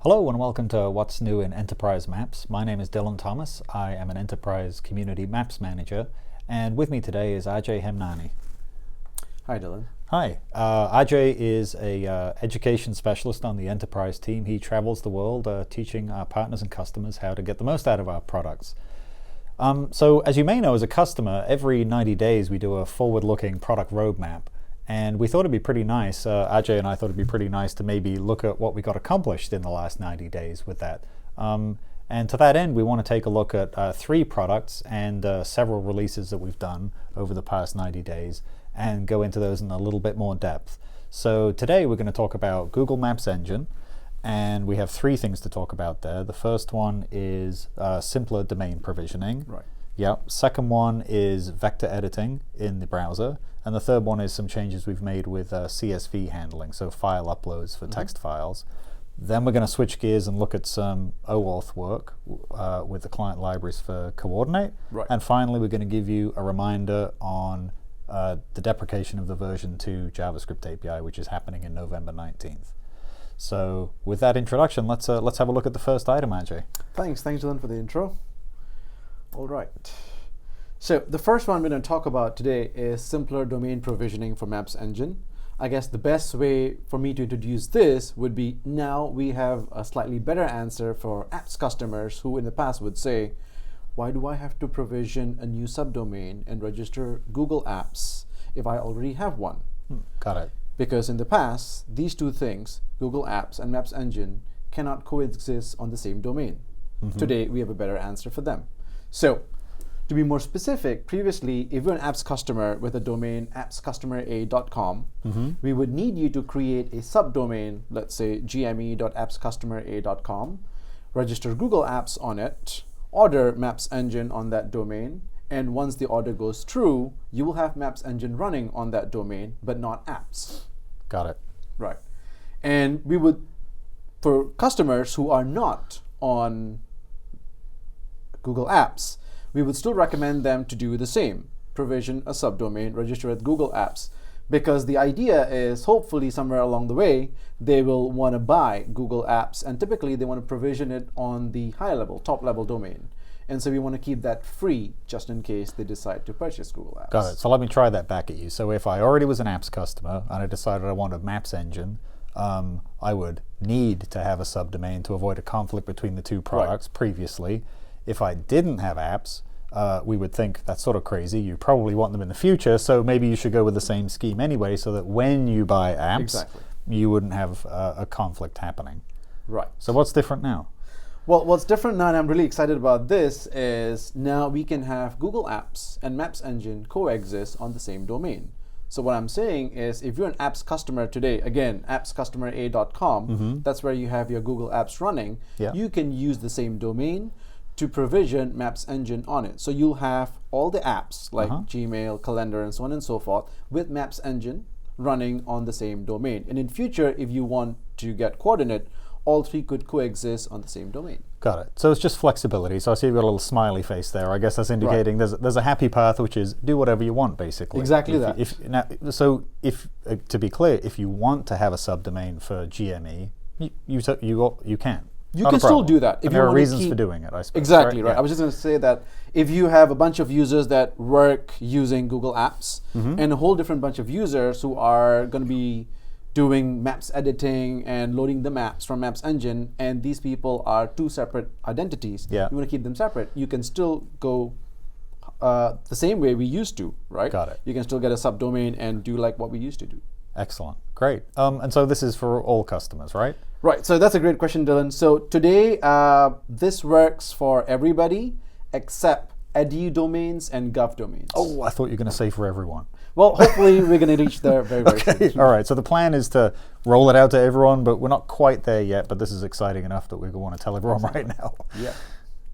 Hello and welcome to What's New in Enterprise Maps. My name is Dylan Thomas. I am an Enterprise Community Maps Manager, and with me today is Ajay Hemnani. Hi, Dylan. Hi. Ajay is a education specialist on the Enterprise team. He travels the world teaching our partners and customers how to get the most out of our products. So as you may know, as a customer, every 90 days we do a forward-looking product roadmap. And we thought it'd be pretty nice, Ajay and I thought it'd be pretty nice to maybe look at what we got accomplished in the last 90 days with that. And to that end, we want to take a look at 3 products and several releases that we've done over the past 90 days and go into those in a little bit more depth. So today we're going to talk about Google Maps Engine, and we have 3 things to talk about there. The first one is simpler domain provisioning. Right. Yep. Second one is vector editing in the browser. And the third one is some changes we've made with CSV handling, so file uploads for text files. Then we're going to switch gears and look at some OAuth work with the client libraries for Coordinate. Right. And finally, we're going to give you a reminder on the deprecation of the version 2 JavaScript API, which is happening in November 19th. So with that introduction, let's have a look at the first item, Ajay. Thanks, Dylan, for the intro. All right. So the first one we're going to talk about today is simpler domain provisioning for Maps Engine. I guess the best way for me to introduce this would be now we have a slightly better answer for apps customers who in the past would say, why do I have to provision a new subdomain and register Google Apps if I already have one? Got it. Because in the past, these two things, Google Apps and Maps Engine, cannot coexist on the same domain. Today, we have a better answer for them. So, to be more specific, previously, if you're an apps customer with a domain appscustomera.com, we would need you to create a subdomain, let's say gme.appscustomera.com, register Google Apps on it, order Maps Engine on that domain, and once the order goes through, you will have Maps Engine running on that domain, but not apps. Got it. Right. And we would, for customers who are not on Google Apps, we would still recommend them to do the same. Provision a subdomain, register with Google Apps. Because the idea is hopefully somewhere along the way, they will want to buy Google Apps, and typically they want to provision it on the high level, top level domain. And so we want to keep that free just in case they decide to purchase Google Apps. Got it. So let me try that back at you. So if I already was an apps customer and I decided I wanted Maps Engine, I would need to have a subdomain to avoid a conflict between the two products previously. If I didn't have apps, we would think that's sort of crazy. You probably want them in the future, so maybe you should go with the same scheme anyway, so that when you buy apps, you wouldn't have a conflict happening. Right. So what's different now? Well, what's different now, and I'm really excited about this, is now we can have Google Apps and Maps Engine coexist on the same domain. So what I'm saying is, if you're an apps customer today, again, appscustomera.com, that's where you have your Google Apps running, you can use the same domain to provision Maps Engine on it. So you'll have all the apps like Gmail, Calendar, and so on and so forth with Maps Engine running on the same domain. And in future, if you want to get Coordinate, all 3 could coexist on the same domain. Got it. So it's just flexibility. So I see you've got a little smiley face there. I guess that's indicating there's a happy path, which is do whatever you want, basically. Exactly that. To be clear, if you want to have a subdomain for GME, you can. You can still do that. If there are reasons for doing it, I suppose. Exactly, right. Yeah. I was just going to say that if you have a bunch of users that work using Google Apps and a whole different bunch of users who are going to be doing maps editing and loading the maps from Maps Engine, and these people are 2 separate identities, you want to keep them separate, you can still go the same way we used to, right? Got it. You can still get a subdomain and do like what we used to do. Excellent. Great. And so this is for all customers, right? Right. So that's a great question, Dylan. So today, this works for everybody except edu domains and gov domains. Oh, I thought you were going to say for everyone. Well, hopefully we're going to reach there very, very soon. All right. So the plan is to roll it out to everyone, but we're not quite there yet. But this is exciting enough that we want to tell everyone right now. Yeah.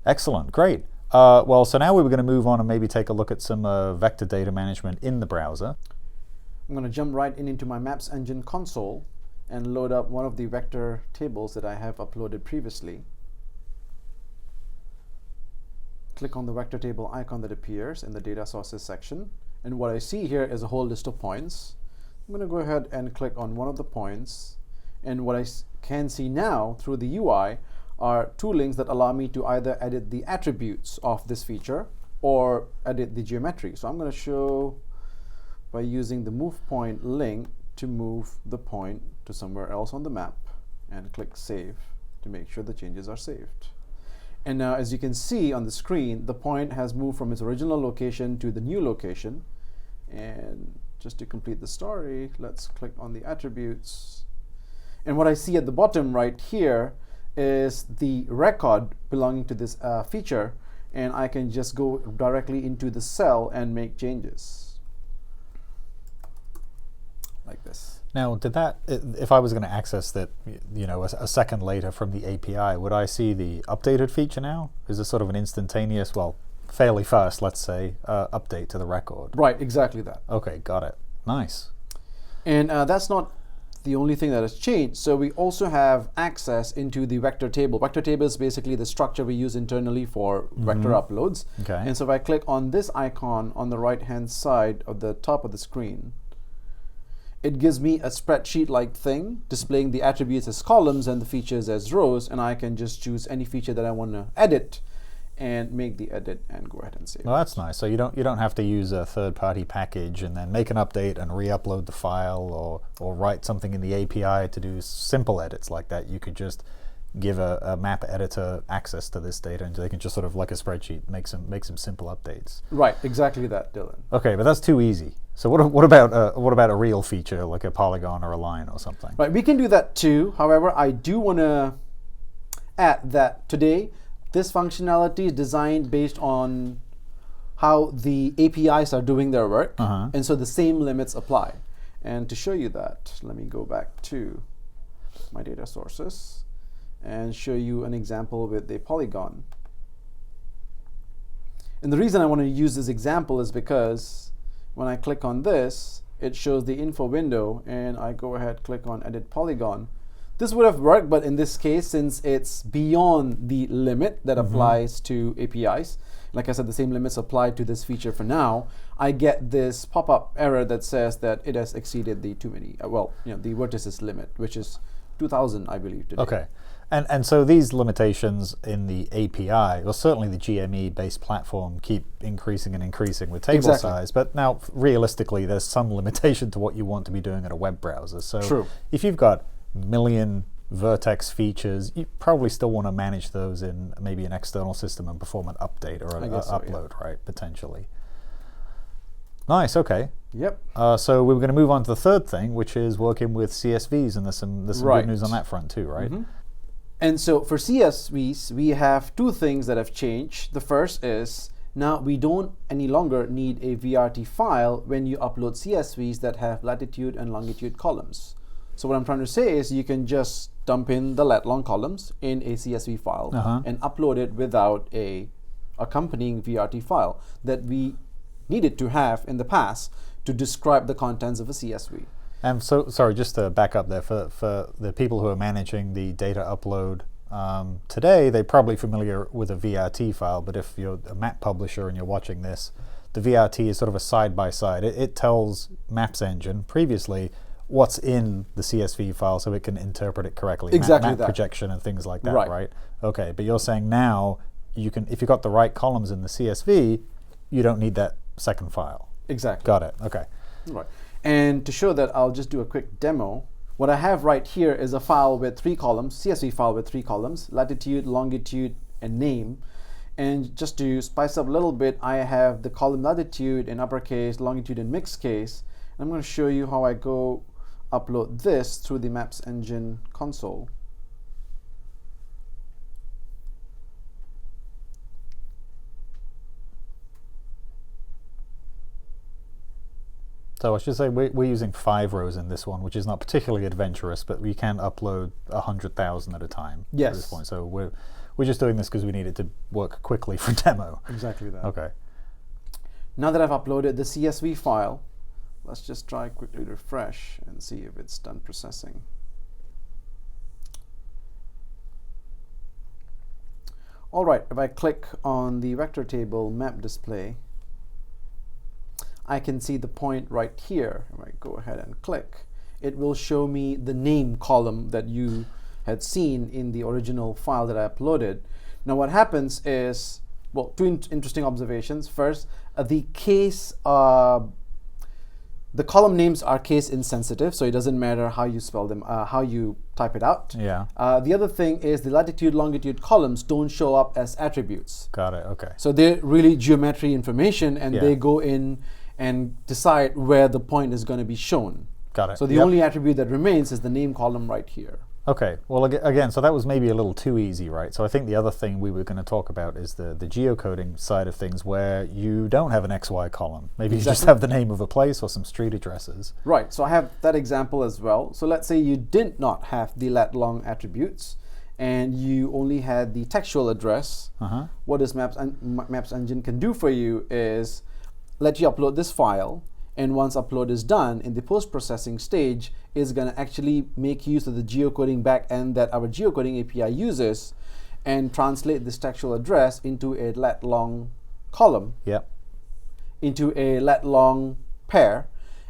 Excellent. Great. Well, so now we were going to move on and maybe take a look at some vector data management in the browser. I'm going to jump right into my Maps Engine console and load up one of the vector tables that I have uploaded previously. Click on the vector table icon that appears in the data sources section. And what I see here is a whole list of points. I'm going to go ahead and click on one of the points. And what I can see now through the UI are two links that allow me to either edit the attributes of this feature or edit the geometry. So I'm going to show by using the move point link to move the point to somewhere else on the map and click save to make sure the changes are saved. And now, as you can see on the screen, the point has moved from its original location to the new location. And just to complete the story, let's click on the attributes. And what I see at the bottom right here is the record belonging to this feature, and I can just go directly into the cell and make changes like this. Now, did that, if I was going to access that, you know, a second later from the API, would I see the updated feature now? Is this sort of an instantaneous, well, fairly fast, let's say, update to the record? Right, exactly that. Okay, got it. Nice. And that's not the only thing that has changed. So we also have access into the vector table. Vector table is basically the structure we use internally for vector uploads. Okay. And so if I click on this icon on the right-hand side of the top of the screen, it gives me a spreadsheet-like thing displaying the attributes as columns and the features as rows, and I can just choose any feature that I want to edit and make the edit and go ahead and save. Well, that's nice. So you don't have to use a third-party package and then make an update and re-upload the file or write something in the API to do simple edits like that. You could just give a map editor access to this data, and they can just sort of, like a spreadsheet, make some simple updates. Right, exactly that, Dylan. Okay, but that's too easy. So what about a real feature like a polygon or a line or something? Right, we can do that too. However, I do want to add that today this functionality is designed based on how the APIs are doing their work, and so the same limits apply. And to show you that, let me go back to my data sources and show you an example with a polygon. And the reason I want to use this example is because when I click on this, it shows the info window, and I go ahead, click on edit polygon. This would have worked, but in this case, since it's beyond the limit that applies to APIs, like I said, the same limits apply to this feature for now, I get this pop-up error that says that it has exceeded the the vertices limit, which is 2,000, I believe, today. Okay. And so these limitations in the API, well, certainly the GME-based platform, keep increasing and increasing with table size, but now realistically there's some limitation to what you want to be doing in a web browser. So if you've got million vertex features, you probably still want to manage those in maybe an external system and perform an update or an upload, right, potentially. Nice, okay. Yep. So we were going to move on to the third thing, which is working with CSVs, and there's some good news on that front too, right? And so for CSVs, we have two things that have changed. The first is now we don't any longer need a VRT file when you upload CSVs that have latitude and longitude columns. So what I'm trying to say is you can just dump in the lat long columns in a CSV file and upload it without a accompanying VRT file that we needed to have in the past to describe the contents of a CSV. And so, sorry, just to back up there, for the people who are managing the data upload today, they're probably familiar with a VRT file, but if you're a map publisher and you're watching this, the VRT is sort of a side-by-side. It tells Maps Engine previously what's in the CSV file so it can interpret it correctly. Exactly map that. Projection and things like that, right? Okay, but you're saying now, you can, if you've got the right columns in the CSV, you don't need that second file. Exactly. Got it, okay. Right. And to show that, I'll just do a quick demo. What I have right here is a file with 3 columns, CSV file with 3 columns, latitude, longitude, and name. And just to spice up a little bit, I have the column latitude in uppercase, longitude in mixed case. And I'm going to show you how I go upload this through the Maps Engine console. So I should say we're using 5 rows in this one, which is not particularly adventurous, but we can upload 100,000 at a time at this point. So we're just doing this because we need it to work quickly for demo. Exactly that. Okay. Now that I've uploaded the CSV file, let's just try quickly refresh and see if it's done processing. All right, if I click on the vector table map display, I can see the point right here. If I go ahead and click, it will show me the name column that you had seen in the original file that I uploaded. Now what happens is, well, two interesting observations. First, the column names are case insensitive, so it doesn't matter how you spell them, how you type it out. Yeah. The other thing is the latitude, longitude columns don't show up as attributes. Got it. Okay. So they're really geometry information, and Yeah. they go in and decide where the point is going to be shown. Got it. So the only attribute that remains is the name column right here. Okay, well, again, so that was maybe a little too easy, right? So I think the other thing we were going to talk about is the geocoding side of things, where you don't have an XY column. Maybe you just have the name of a place or some street addresses. Right, so I have that example as well. So let's say you did not have the lat long attributes, and you only had the textual address. What this Maps Engine can do for you is let you upload this file, and once upload is done, in the post-processing stage, is going to actually make use of the geocoding backend that our geocoding API uses and translate this textual address into a lat long column, into a lat long pair,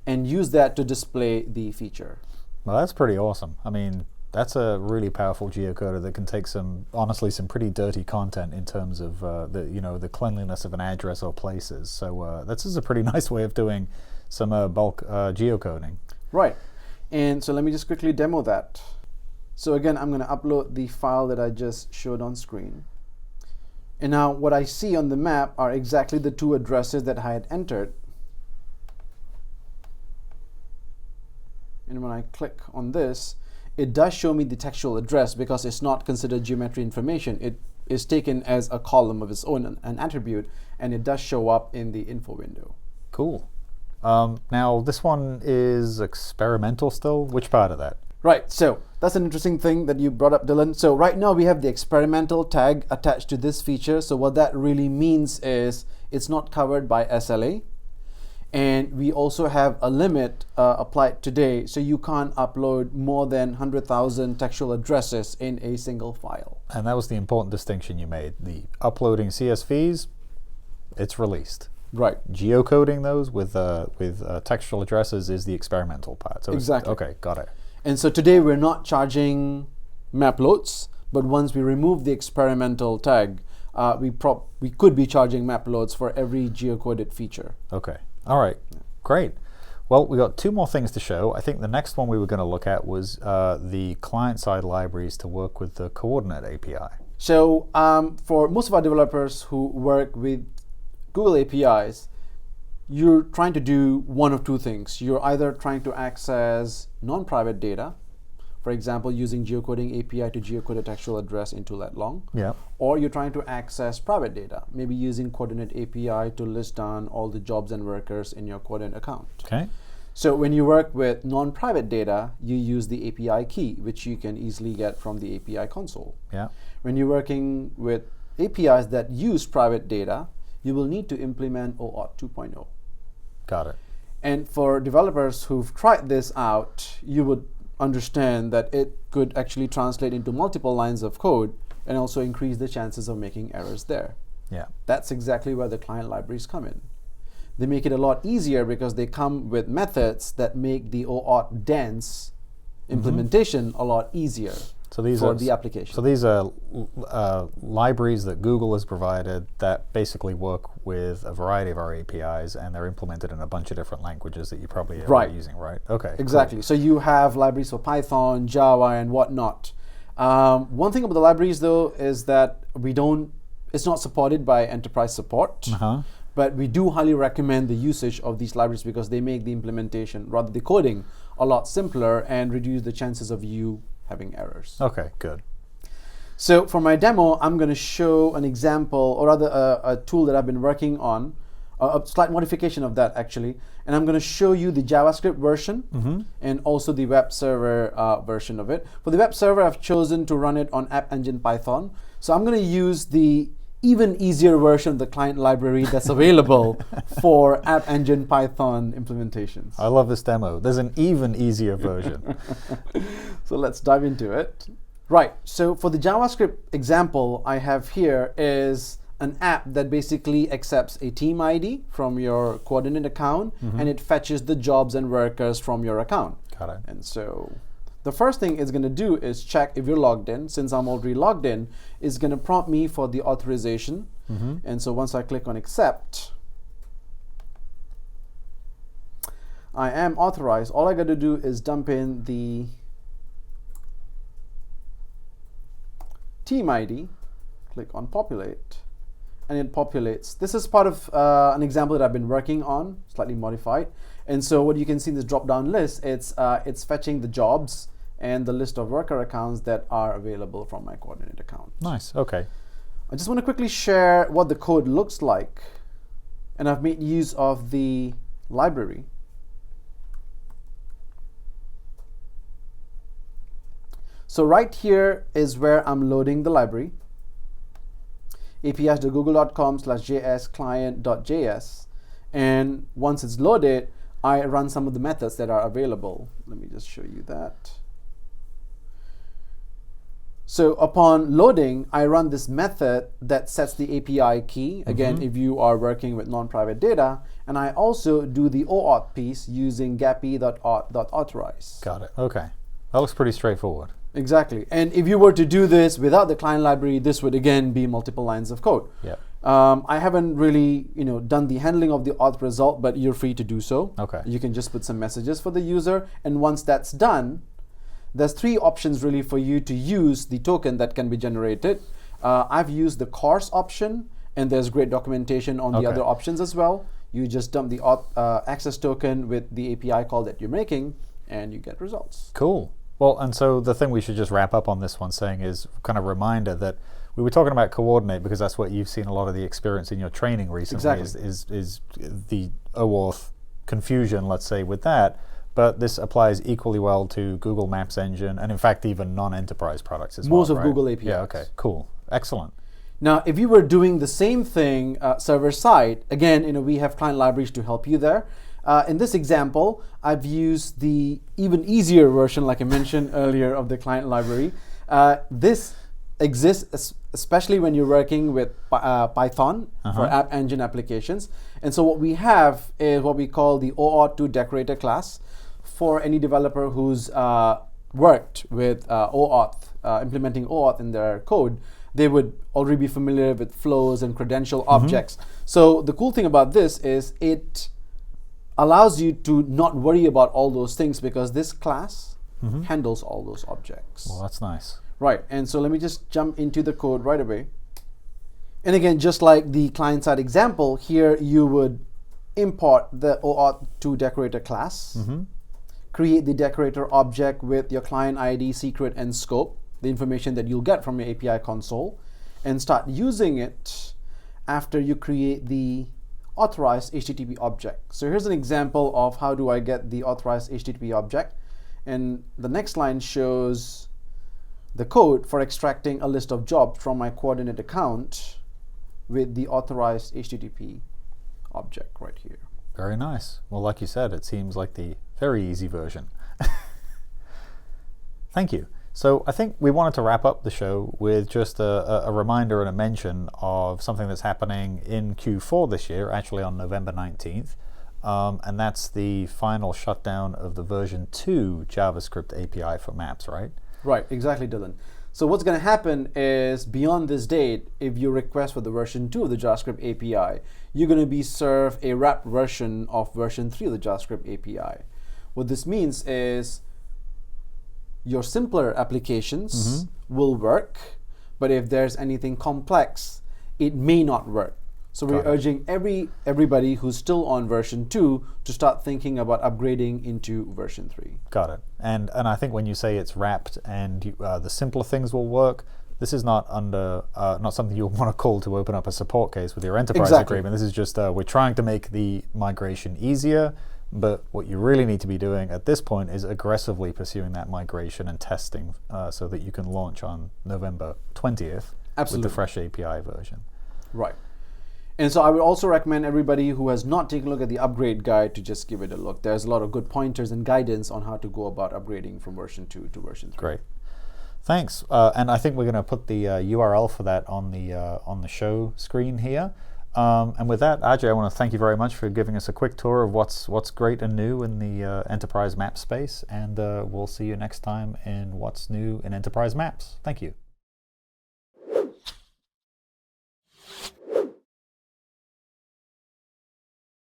and use that to display the feature. Well, that's pretty awesome. I mean, that's a really powerful geocoder that can take honestly, some pretty dirty content in terms of the cleanliness of an address or places. So this is a pretty nice way of doing some bulk geocoding. Right, and so let me just quickly demo that. So again, I'm going to upload the file that I just showed on screen. And now what I see on the map are exactly the two addresses that I had entered. And when I click on this, it does show me the textual address because it's not considered geometry information. It is taken as a column of its own, an attribute, and it does show up in the info window. Cool. Now, this one is experimental still. Which part of that? Right, so that's an interesting thing that you brought up, Dylan. So right now we have the experimental tag attached to this feature. So what that really means is it's not covered by SLA. And we also have a limit applied today, so you can't upload more than 100,000 textual addresses in a single file. And that was the important distinction you made. The uploading CSVs, it's released. Right. Geocoding those with textual addresses is the experimental part. So exactly. Okay, got it. And so today we're not charging map loads, but once we remove the experimental tag, we could be charging map loads for every geocoded feature. Okay. All right. Great. Well, we got two more things to show. I think the next one we were going to look at was the client-side libraries to work with the coordinate API. So for most of our developers who work with Google APIs, you're trying to do one of two things. You're either trying to access non-private data, for example, using Geocoding API to geocode a textual address into lat long, or you're trying to access private data, maybe using Coordinate API to list down all the jobs and workers in your Coordinate account. Okay. So when you work with non-private data, you use the API key, which you can easily get from the API console. When you're working with APIs that use private data, you will need to implement OAuth 2.0. Got it. And for developers who've tried this out, you would understand that it could actually translate into multiple lines of code and also increase the chances of making errors there. That's exactly where the client libraries come in. They make it a lot easier because they come with methods that make the OAuth dense implementation a lot easier. So these are the application. So these are libraries that Google has provided that basically work with a variety of our APIs, and they're implemented in a bunch of different languages that you probably are using, right? Okay. Exactly. Cool. So you have libraries for Python, Java, and whatnot. One thing about the libraries, though, is that it's not supported by enterprise support. But we do highly recommend the usage of these libraries because they make the implementation, rather the coding, a lot simpler and reduce the chances of you having errors. Okay, good. So for my demo, I'm going to show an example, or rather a tool that I've been working on, a slight modification of that actually, and I'm going to show you the JavaScript version and also the web server version of it. For the web server, I've chosen to run it on App Engine Python. So I'm going to use the even easier version of the client library that's available for App Engine Python implementations. I love this demo. There's an even easier version. So let's dive into it. Right, so for the JavaScript example I have here is an app that basically accepts a team ID from your Coordinate account and it fetches the jobs and workers from your account. Got it. And so The first thing it's going to do is check if you're logged in. Since I'm already logged in, it's going to prompt me for the authorization. And so once I click on accept, I am authorized. All I got to do is dump in the team ID, click on populate, and it populates. This is part of an example that I've been working on, slightly modified. And so what you can see in this drop-down list, it's fetching the jobs and the list of worker accounts that are available from my coordinate account. Nice, okay. I just want to quickly share what the code looks like. And I've made use of the library. So right here is where I'm loading the library. apis.google.com/js-client.js. And once it's loaded, I run some of the methods that are available. Let me just show you that. So upon loading, I run this method that sets the API key, again, if you are working with non-private data. And I also do the OAuth piece using gappy.auth.authorize. Got it, okay. That looks pretty straightforward. Exactly. And if you were to do this without the client library, this would again be multiple lines of code. Yeah. I haven't really, done the handling of the auth result, but you're free to do so. Okay. You can just put some messages for the user, and once that's done, there's three options really for you to use the token that can be generated. I've used the course option, and there's great documentation on the other options as well. You just dump the auth access token with the API call that you're making, and you get results. Cool. Well, and so the thing we should just wrap up on this one saying is kind of a reminder that we were talking about coordinate because that's what you've seen a lot of the experience in your training recently. Exactly. is the OAuth confusion, let's say, with that. But this applies equally well to Google Maps Engine and in fact even non-enterprise products as well. Most of Google APIs. Yeah, okay, cool. Excellent. Now, if you were doing the same thing server side, again, we have client libraries to help you there. In this example, I've used the even easier version, like I mentioned earlier, of the client library. This exists especially when you're working with Python for App Engine applications. And so what we have is what we call the OAuth2 decorator class for any developer who's worked with OAuth, implementing OAuth in their code. They would already be familiar with flows and credential objects. So the cool thing about this is it allows you to not worry about all those things because this class handles all those objects. Well, that's nice. Right, and so let me just jump into the code right away. And again, just like the client-side example, here you would import the OAuth2 decorator class, create the decorator object with your client ID, secret, and scope, the information that you'll get from your API console, and start using it after you create the authorized HTTP object. So here's an example of how do I get the authorized HTTP object. And the next line shows the code for extracting a list of jobs from my coordinate account with the authorized HTTP object right here. Very nice. Well, like you said, it seems like the very easy version. Thank you. So I think we wanted to wrap up the show with just a reminder and a mention of something that's happening in Q4 this year, actually on November 19th, and that's the final shutdown of the version 2 JavaScript API for Maps, right? Right, exactly, Dylan. So what's going to happen is beyond this date, if you request for the version 2 of the JavaScript API, you're going to be served a wrapped version of version 3 of the JavaScript API. What this means is your simpler applications will work, but if there's anything complex, it may not work. So we're urging everybody who's still on version 2 to start thinking about upgrading into version 3. Got it. And I think when you say it's wrapped and the simpler things will work, this is not not something you'll want to call to open up a support case with your enterprise agreement. This is just we're trying to make the migration easier. But what you really need to be doing at this point is aggressively pursuing that migration and testing so that you can launch on November 20th with the fresh API version. Right. And so I would also recommend everybody who has not taken a look at the upgrade guide to just give it a look. There's a lot of good pointers and guidance on how to go about upgrading from version 2 to version 3. Great. Thanks. And I think we're going to put the URL for that on the show screen here. And with that, Ajay, I want to thank you very much for giving us a quick tour of what's great and new in the enterprise map space, and we'll see you next time in what's new in enterprise maps. Thank you.